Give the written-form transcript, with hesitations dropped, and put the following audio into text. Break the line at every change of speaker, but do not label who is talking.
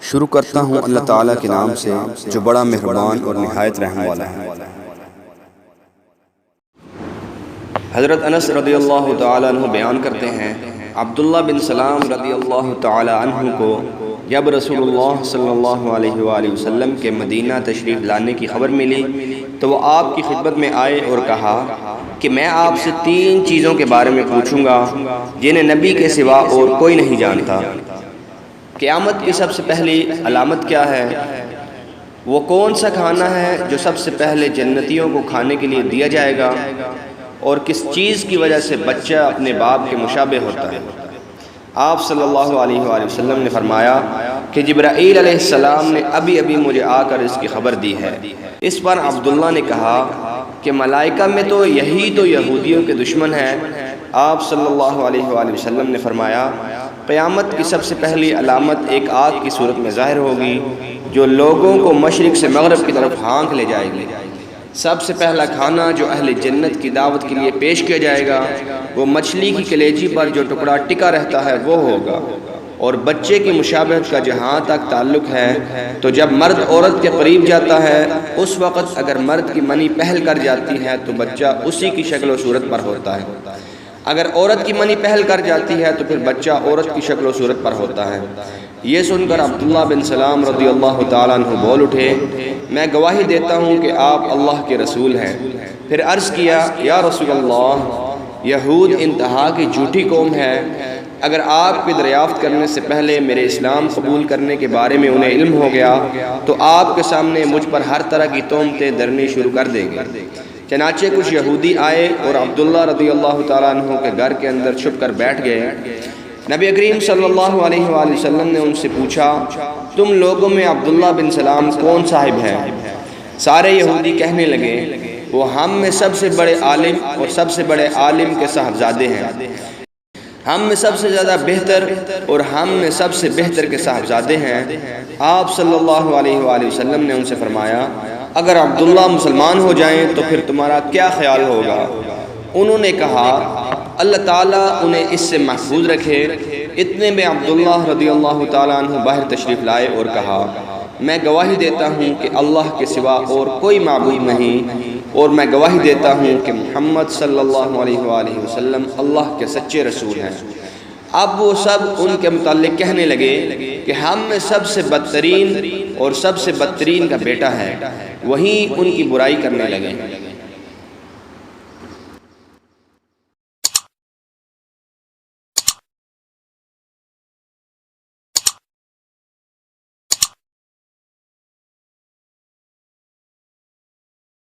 شروع کرتا ہوں اللہ تعالیٰ کے نام سے جو بڑا مہربان اور نہایت رحم والا ہے۔ حضرت انس رضی اللہ تعالیٰ عنہ بیان کرتے ہیں، عبداللہ بن سلام رضی اللہ تعالیٰ عنہ کو جب رسول اللہ صلی اللہ علیہ وآلہ وسلم کے مدینہ تشریف لانے کی خبر ملی تو وہ آپ کی خدمت میں آئے اور کہا کہ میں آپ سے 3 چیزوں کے بارے میں پوچھوں گا جنہیں نبی کے سوا اور کوئی نہیں جانتا۔ قیامت کی سب سے پہلی علامت کیا ہے؟ وہ کون سا کھانا ہے جو سب سے پہلے جنتیوں کو کھانے کے لیے دیا جائے گا؟ اور کس چیز کی وجہ سے بچہ اپنے باپ کے مشابہ ہوتا ہے؟ آپ صلی اللہ علیہ وآلہ وسلم نے فرمایا کہ جبرائیل علیہ السلام نے ابھی مجھے آ کر اس کی خبر دی ہے۔ اس پر عبداللہ نے کہا کہ ملائکہ میں تو یہی تو یہودیوں کے دشمن ہیں۔ آپ صلی اللہ علیہ وآلہ وسلم نے فرمایا قیامت کی سب سے پہلی علامت ایک آگ کی صورت میں ظاہر ہوگی جو لوگوں کو مشرق سے مغرب کی طرف ہانک لے جائے گی۔ سب سے پہلا کھانا جو اہل جنت کی دعوت کے لیے پیش کیا جائے گا وہ مچھلی کی کلیجی پر جو ٹکڑا ٹکا رہتا ہے وہ ہوگا۔ اور بچے کی مشابہت کا جہاں تک تعلق ہے تو جب مرد عورت کے قریب جاتا ہے اس وقت اگر مرد کی منی پہل کر جاتی ہے تو بچہ اسی کی شکل و صورت پر ہوتا ہے، اگر عورت کی منی پہل کر جاتی ہے تو پھر بچہ عورت کی شکل و صورت پر ہوتا ہے۔ یہ سن کر عبداللہ بن سلام رضی اللہ تعالیٰ عنہ بول اٹھے، میں گواہی دیتا ہوں کہ آپ اللہ کے رسول ہیں۔ پھر عرض کیا، یا رسول اللہ، یہود انتہا کی جھوٹی قوم ہے، اگر آپ کی دریافت کرنے سے پہلے میرے اسلام قبول کرنے کے بارے میں انہیں علم ہو گیا تو آپ کے سامنے مجھ پر ہر طرح کی تہمتیں درنی شروع کر دیں گے۔ چنانچہ کچھ یہودی آئے اور عبداللہ رضی اللہ تعالیٰ عنہ کے گھر کے اندر چھپ کر بیٹھ گئے۔ نبی کریم صلی اللہ علیہ وآلہ وسلم نے ان سے پوچھا، تم لوگوں میں عبداللہ بن سلام کون صاحب ہے؟ سارے یہودی کہنے لگے، وہ ہم میں سب سے بڑے عالم اور سب سے بڑے عالم کے صاحبزادے ہیں، ہم میں سب سے زیادہ بہتر اور ہم میں سب سے بہتر کے صاحبزادے ہیں۔ آپ صلی اللہ علیہ وآلہ وسلم نے ان سے فرمایا، اگر عبداللہ مسلمان ہو جائیں تو پھر تمہارا کیا خیال ہوگا؟ انہوں نے کہا، اللہ تعالیٰ انہیں اس سے محفوظ رکھے۔ اتنے میں عبداللہ رضی اللہ تعالیٰ عنہ باہر تشریف لائے اور کہا، میں گواہی دیتا ہوں کہ اللہ کے سوا اور کوئی معبود نہیں، اور میں گواہی دیتا ہوں کہ محمد صلی اللہ علیہ وآلہ وسلم اللہ کے سچے رسول ہیں۔ اب وہ سب ان کے متعلق کہنے لگے کہ ہم میں سب سے بدترین اور سب سے بدترین کا بیٹا ہے، وہیں ان کی برائی کرنے لگے۔